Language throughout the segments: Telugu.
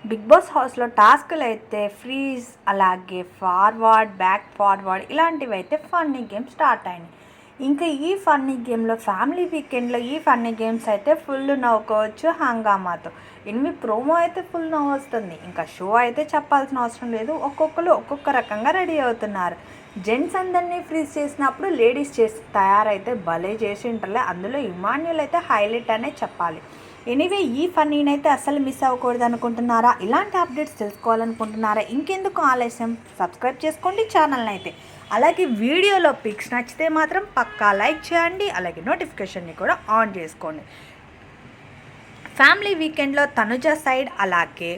బిగ్ బాస్ హౌస్లో టాస్క్లు అయితే ఫ్రీజ్, అలాగే ఫార్వర్డ్, బ్యాక్ ఫార్వర్డ్ ఇలాంటివి అయితే ఫన్నీ గేమ్ స్టార్ట్ అయినాయి. ఇంకా ఈ ఫన్నీ గేమ్లో ఫ్యామిలీ వీకెండ్లో ఈ ఫన్నీ గేమ్స్ అయితే ఫుల్ నవ్వుకోవచ్చు హంగామాతో. ఎనిమిది ప్రోమో అయితే ఫుల్ నవ్వు వస్తుంది. ఇంకా షో అయితే చెప్పాల్సిన అవసరం లేదు, ఒక్కొక్కరు ఒక్కొక్క రకంగా రెడీ అవుతున్నారు. జెంట్స్ అందరినీ ఫ్రీజ్ చేసినప్పుడు లేడీస్ చేసి తయారైతే భలే చేసి ఉంటారులే. అందులో ఇమాన్యుల్ అయితే హైలైట్ అనే చెప్పాలి. ఎనీవే, ఈ ఫన్నీనైతే అస్సలు మిస్ అవ్వకూడదు అనుకుంటున్నారా? ఇలాంటి అప్డేట్స్ తెలుసుకోవాలనుకుంటున్నారా? ఇంకెందుకు ఆలస్యం, సబ్స్క్రైబ్ చేసుకోండి ఛానల్ని అయితే. అలాగే వీడియోలో పిక్స్ నచ్చితే మాత్రం పక్కా లైక్ చేయండి, అలాగే నోటిఫికేషన్ని కూడా ఆన్ చేసుకోండి. ఫ్యామిలీ వీకెండ్లో తనుజ సైడ్ అలాగే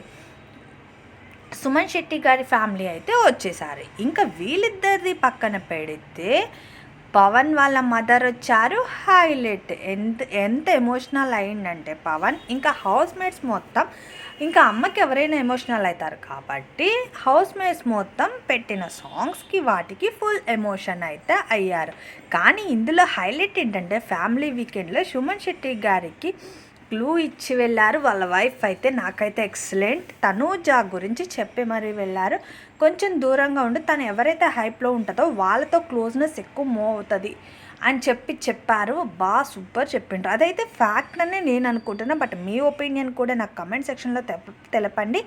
సుమన్ శెట్టి గారి ఫ్యామిలీ అయితే వచ్చేసారు. ఇంకా వీళ్ళిద్దరిది పక్కన పెడితే పవన్ వాళ్ళ మదర్ వచ్చారు. హైలైట్ ఎంత ఎమోషనల్ అయిందంటే పవన్, ఇంకా హౌస్ మేట్స్ మొత్తం, ఇంకా అమ్మకి ఎవరైనా ఎమోషనల్ అవుతారు కాబట్టి హౌస్ మేట్స్ మొత్తం పెట్టిన సాంగ్స్కి వాటికి ఫుల్ ఎమోషన్ అయితే అయ్యారు. కానీ ఇందులో హైలైట్ ఏంటంటే ఫ్యామిలీ వీకెండ్లో సుమన్ శెట్టి గారికి క్లూ ఇచ్చి వెళ్ళారు వాళ్ళ వైఫ్ అయితే. నాకైతే ఎక్సలెంట్, తనూజ గురించి చెప్పి మరీ వెళ్ళారు. కొంచెం దూరంగా ఉండి తను ఎవరైతే హైప్లో ఉంటుందో వాళ్ళతో క్లోజ్నెస్ ఎక్కువ మూవ్ అవుతుంది అని చెప్పారు. బాగా సూపర్ చెప్పిండ్రు. అదైతే ఫ్యాక్ట్ అనే నేను అనుకుంటున్నా. బట్ మీ ఒపీనియన్ కూడా నాకు కమెంట్ సెక్షన్లో తెలపండి.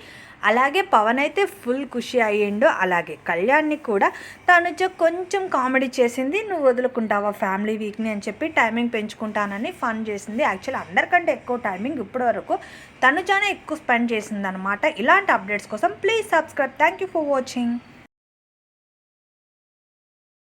అలాగే పవన్ అయితే ఫుల్ ఖుషి అయ్యిండు. అలాగే కళ్యాణ్ని కూడా తనుజ కొంచెం కామెడీ చేసింది, నువ్వు వదులుకుంటావా ఫ్యామిలీ వీక్ని అని చెప్పి టైమింగ్ పెంచుకుంటానని ఫన్ చేసింది. యాక్చువల్లీ అందరికంటే ఎక్కువ టైమింగ్ ఇప్పటి వరకు తనుజానే ఎక్కువ స్పెండ్ చేసింది అనమాట. ఇలాంటి అప్డేట్స్ కోసం please subscribe. Thank you for watching.